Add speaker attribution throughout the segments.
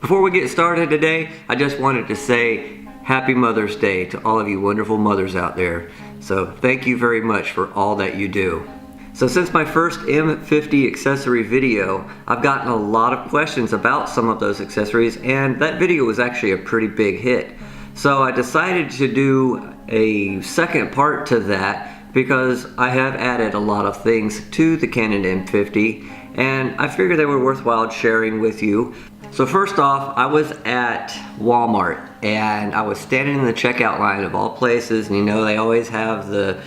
Speaker 1: Before we get started today, I just wanted to say Happy Mother's Day to all of you wonderful mothers out there. So thank you very much for all that you do. So since my first M50 accessory video, I've gotten a lot of questions about some of those accessories, and that video was actually a pretty big hit. So I decided to do a second part to that because I have added a lot of things to the Canon M50, and I figured they were worthwhile sharing with you. So first off, I was at Walmart and I was standing in the checkout line of all places, and you know they always have the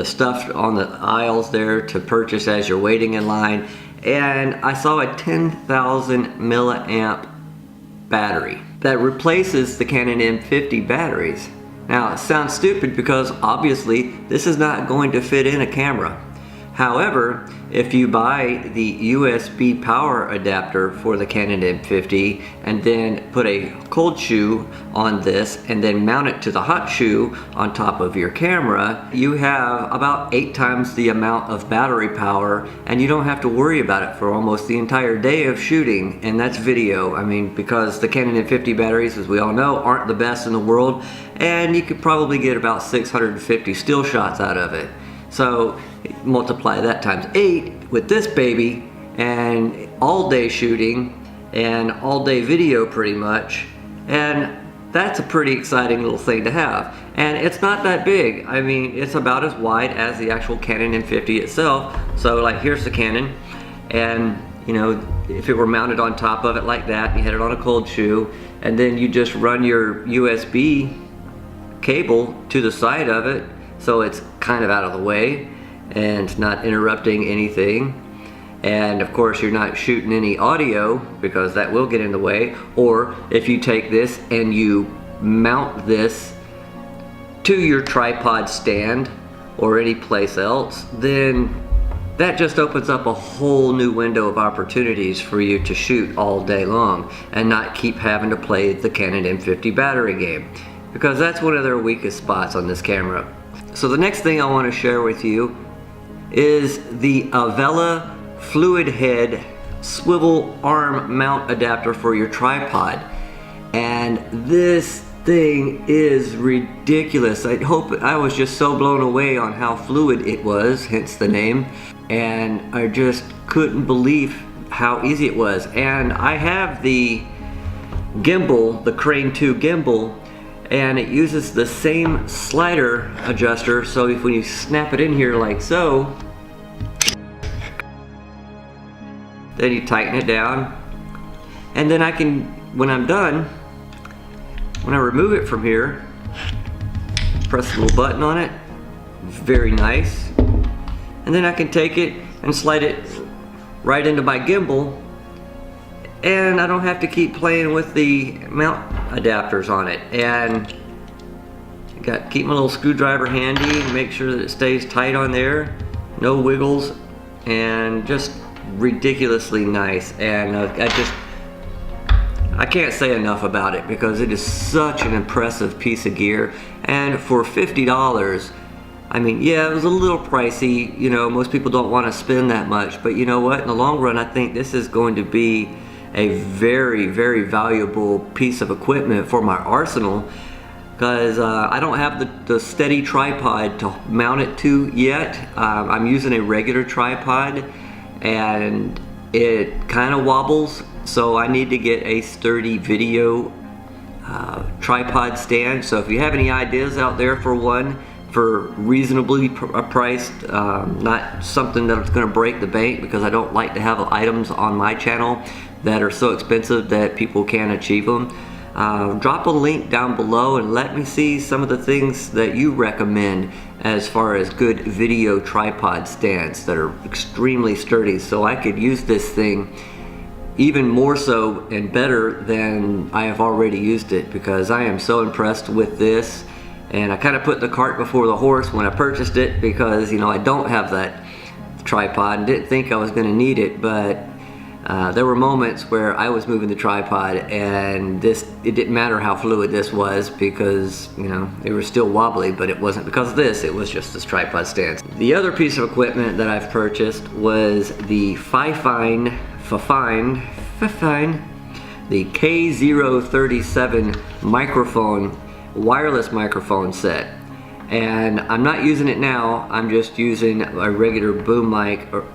Speaker 1: stuff on the aisles there to purchase as you're waiting in line, and I saw a 10,000 milliamp battery that replaces the Canon M50 batteries. Now it sounds stupid because obviously this is not going to fit in a camera. However, if you buy the USB power adapter for the Canon M50 and then put a cold shoe on this and then mount it to the hot shoe on top of your camera, you have about 8 times the amount of battery power, and you don't have to worry about it for almost the entire day of shooting, and that's video. I mean, because the Canon M50 batteries, as we all know, aren't the best in the world, and you could probably get about 650 still shots out of it. So multiply that times 8 with this baby, and all day shooting and all day video pretty much, and that's a pretty exciting little thing to have. And it's not that big. I mean, it's about as wide as the actual Canon M50 itself. So like, here's the Canon, and you know, if it were mounted on top of it like that, you had it on a cold shoe, and then you just run your USB cable to the side of it so it's kind of out of the way and not interrupting anything. And of course you're not shooting any audio because that will get in the way. Or if you take this and you mount this to your tripod stand or any place else, then that just opens up a whole new window of opportunities for you to shoot all day long and not keep having to play the Canon M50 battery game, because that's one of their weakest spots on this camera. So the next thing I want to share with you is the Avella fluid head swivel arm mount adapter for your tripod. And this thing is ridiculous. I was just so blown away on how fluid it was, hence the name, and I just couldn't believe how easy it was. And I have the gimbal, the Crane 2 gimbal, and it uses the same slider adjuster, so if when you snap it in here like so, then you tighten it down, and then I can, when I'm done, when I remove it from here, press the little button on it, very nice, and then I can take it and slide it right into my gimbal, and I don't have to keep playing with the mount adapters on it. And keep my little screwdriver handy and make sure that it stays tight on there, no wiggles, and just ridiculously nice. And I can't say enough about it because it is such an impressive piece of gear. And for $50, I mean, yeah, it was a little pricey, you know, most people don't want to spend that much, but you know what, in the long run I think this is going to be a very, very valuable piece of equipment for my arsenal, because I don't have the steady tripod to mount it to yet. I'm using a regular tripod and it kind of wobbles, so I need to get a sturdy video tripod stand. So if you have any ideas out there for one for reasonably priced, not something that's going to break the bank, because I don't like to have items on my channel that are so expensive that people can't achieve them, drop a link down below and let me see some of the things that you recommend as far as good video tripod stands that are extremely sturdy, so I could use this thing even more so and better than I have already used it, because I am so impressed with this. And I kind of put the cart before the horse when I purchased it, because you know, I don't have that tripod and didn't think I was going to need it, but there were moments where I was moving the tripod and it didn't matter how fluid this was, because you know, it was still wobbly, but it wasn't because of this, it was just this tripod stand. The other piece of equipment that I've purchased was the Fifine the K037 microphone, wireless microphone set. And I'm not using it now, I'm just using a regular boom mic or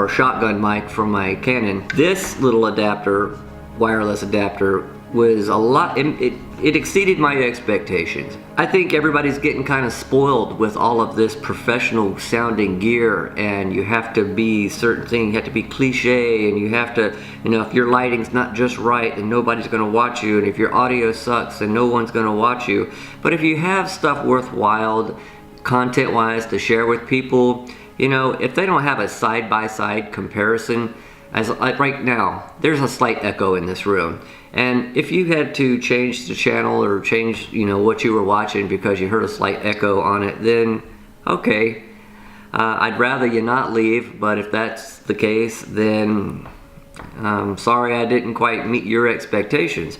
Speaker 1: shotgun mic from my Canon. This little adapter, wireless adapter, was a lot, it exceeded my expectations. I think everybody's getting kind of spoiled with all of this professional sounding gear, and you have to be certain things, you have to be cliche, and you have to, you know, if your lighting's not just right, then nobody's gonna watch you, and if your audio sucks, then no one's gonna watch you. But if you have stuff worthwhile, content-wise, to share with people, you know, if they don't have a side-by-side comparison, as like right now, there's a slight echo in this room. And if you had to change the channel or change, you know, what you were watching because you heard a slight echo on it, then okay. I'd rather you not leave, but if that's the case, then sorry I didn't quite meet your expectations.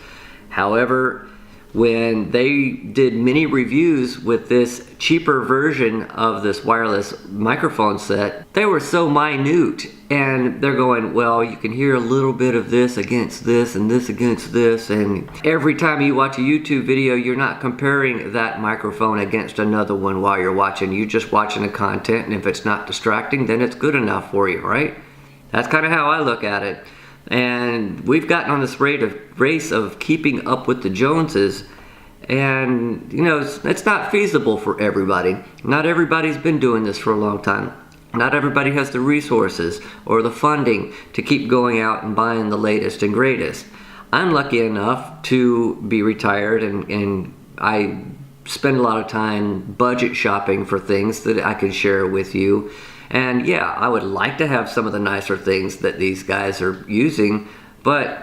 Speaker 1: However, when they did many reviews with this cheaper version of this wireless microphone set, they were so minute, and they're going, well, you can hear a little bit of this against this and this against this, and every time you watch a YouTube video, you're not comparing that microphone against another one while you're watching. You're just watching the content, and if it's not distracting, then it's good enough for you, right? That's kind of how I look at it. And we've gotten on this race of keeping up with the Joneses, and you know, it's not feasible for everybody. Not everybody's been doing this for a long time. Not everybody has the resources or the funding to keep going out and buying the latest and greatest. I'm lucky enough to be retired, and I spend a lot of time budget shopping for things that I can share with you. And yeah, I would like to have some of the nicer things that these guys are using, but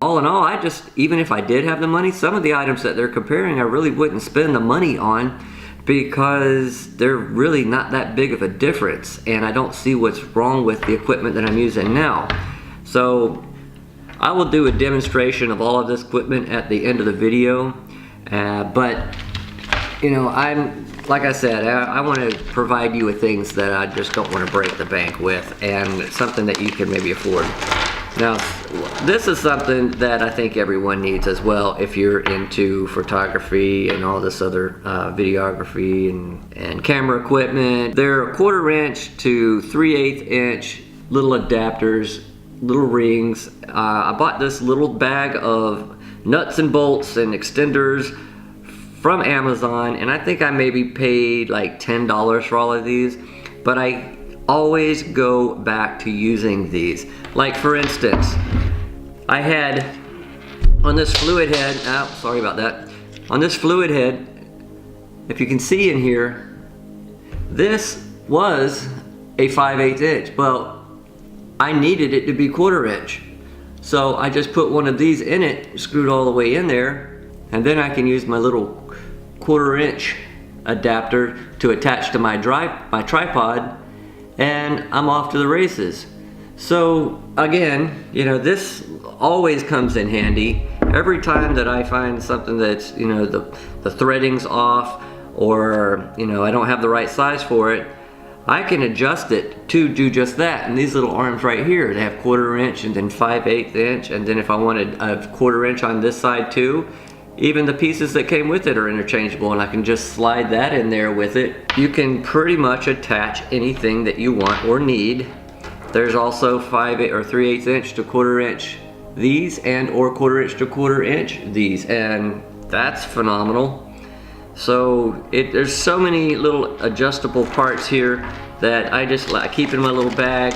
Speaker 1: all in all, even if I did have the money, some of the items that they're comparing I really wouldn't spend the money on, because they're really not that big of a difference, and I don't see what's wrong with the equipment that I'm using now. So I will do a demonstration of all of this equipment at the end of the video, but you know, like I said, I want to provide you with things that I just don't want to break the bank with, and something that you can maybe afford. Now, this is something that I think everyone needs as well if you're into photography and all this other videography and camera equipment. They're 1/4 inch to 3/8 inch little adapters, little rings. I bought this little bag of nuts and bolts and extenders from Amazon, and I think I maybe paid like $10 for all of these, but I always go back to using these. Like for instance, I had on this fluid head, sorry about that, on this fluid head, if you can see in here, this was a 5/8 inch. Well, I needed it to be 1/4 inch. So I just put one of these in it, screwed all the way in there, and then I can use my little 1/4 inch adapter to attach to my tripod, and I'm off to the races. So again, you know, this always comes in handy. Every time that I find something that's, you know, the threading's off, or you know, I don't have the right size for it, I can adjust it to do just that. And these little arms right here, they have 1/4 inch and then 5/8 inch, and then if I wanted a 1/4 inch on this side too, even the pieces that came with it are interchangeable, and I can just slide that in there with it. You can pretty much attach anything that you want or need. There's also 5/8 or 3/8 inch to 1/4 inch these, and or 1/4 inch to 1/4 inch these, and that's phenomenal. So there's so many little adjustable parts here that I keep in my little bag,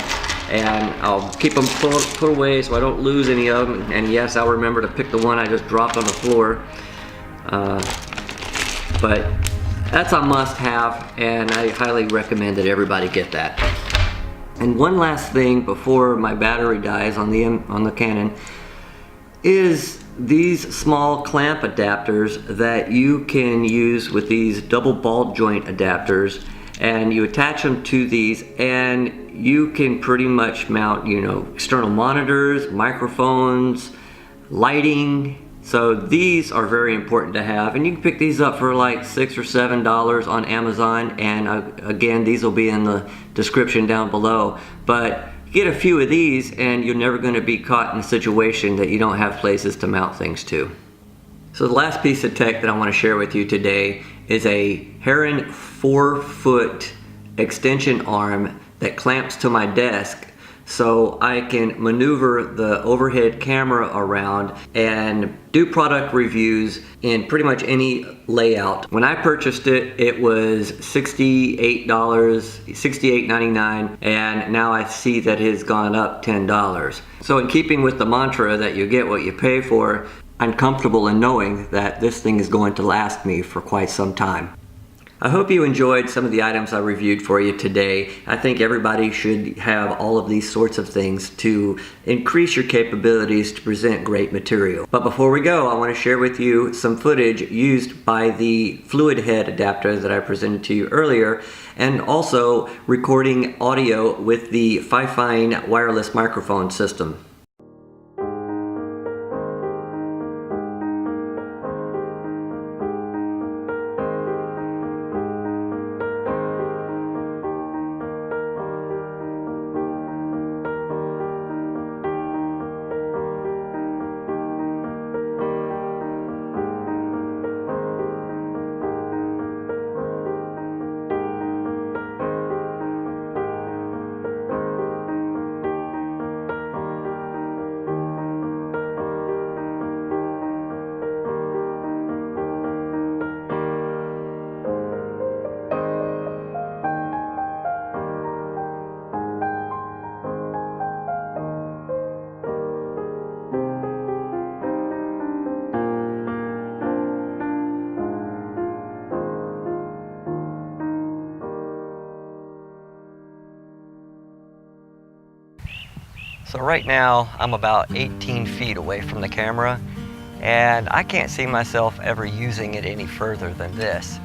Speaker 1: and I'll keep them put away so I don't lose any of them. And yes, I'll remember to pick the one I just dropped on the floor. But that's a must-have, and I highly recommend that everybody get that. And one last thing before my battery dies on the Canon is these small clamp adapters that you can use with these double ball joint adapters, and you attach them to these, and you can pretty much mount, you know, external monitors, microphones, lighting. So these are very important to have, and you can pick these up for like $6 or $7 on Amazon, and again, these will be in the description down below. But Get a few of these and you're never going to be caught in a situation that you don't have places to mount things to. So the last piece of tech that I want to share with you today is a Heron 4-foot extension arm that clamps to my desk so I can maneuver the overhead camera around and do product reviews in pretty much any layout. When I purchased it, it was $68.99, and now I see that it has gone up $10. So in keeping with the mantra that you get what you pay for, I'm comfortable in knowing that this thing is going to last me for quite some time. I hope you enjoyed some of the items I reviewed for you today. I think everybody should have all of these sorts of things to increase your capabilities to present great material. But before we go, I want to share with you some footage used by the fluid head adapter that I presented to you earlier, and also recording audio with the Fifine wireless microphone system. So right now I'm about 18 feet away from the camera, and I can't see myself ever using it any further than this.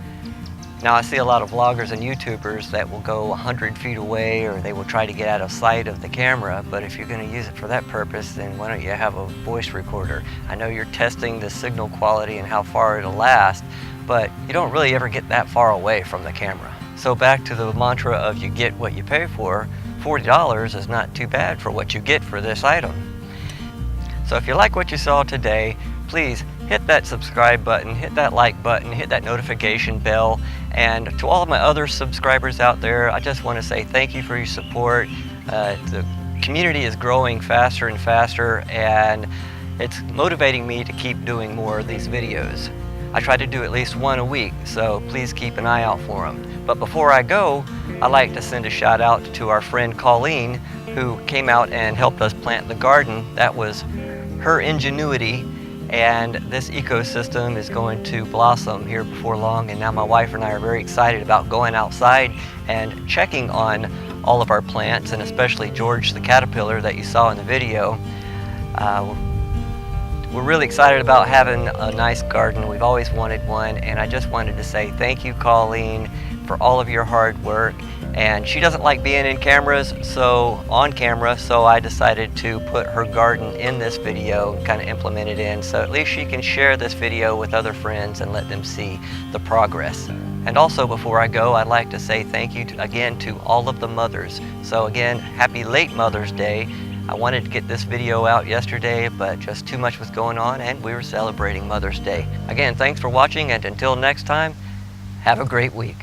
Speaker 1: Now I see a lot of vloggers and YouTubers that will go 100 feet away, or they will try to get out of sight of the camera, but if you're going to use it for that purpose, then why don't you have a voice recorder? I know you're testing the signal quality and how far it'll last, but you don't really ever get that far away from the camera. So back to the mantra of you get what you pay for, $40 is not too bad for what you get for this item. So if you like what you saw today, please hit that subscribe button, hit that like button, hit that notification bell, and to all of my other subscribers out there, I just want to say thank you for your support. The community is growing faster and faster, and it's motivating me to keep doing more of these videos. I try to do at least one a week, so please keep an eye out for them. But before I go, I'd like to send a shout out to our friend Colleen, who came out and helped us plant the garden. That was her ingenuity, and this ecosystem is going to blossom here before long. And now my wife and I are very excited about going outside and checking on all of our plants, and especially George the caterpillar that you saw in the video. We're really excited about having a nice garden. We've always wanted one, and I just wanted to say thank you, Colleen, for all of your hard work. And she doesn't like being on camera, so I decided to put her garden in this video and kind of implement it in, so at least she can share this video with other friends and let them see the progress. And also, before I go, I'd like to say thank you again to all of the mothers. So again, happy late Mother's Day. I wanted to get this video out yesterday, but just too much was going on, and we were celebrating Mother's Day. Again, thanks for watching, and until next time, have a great week.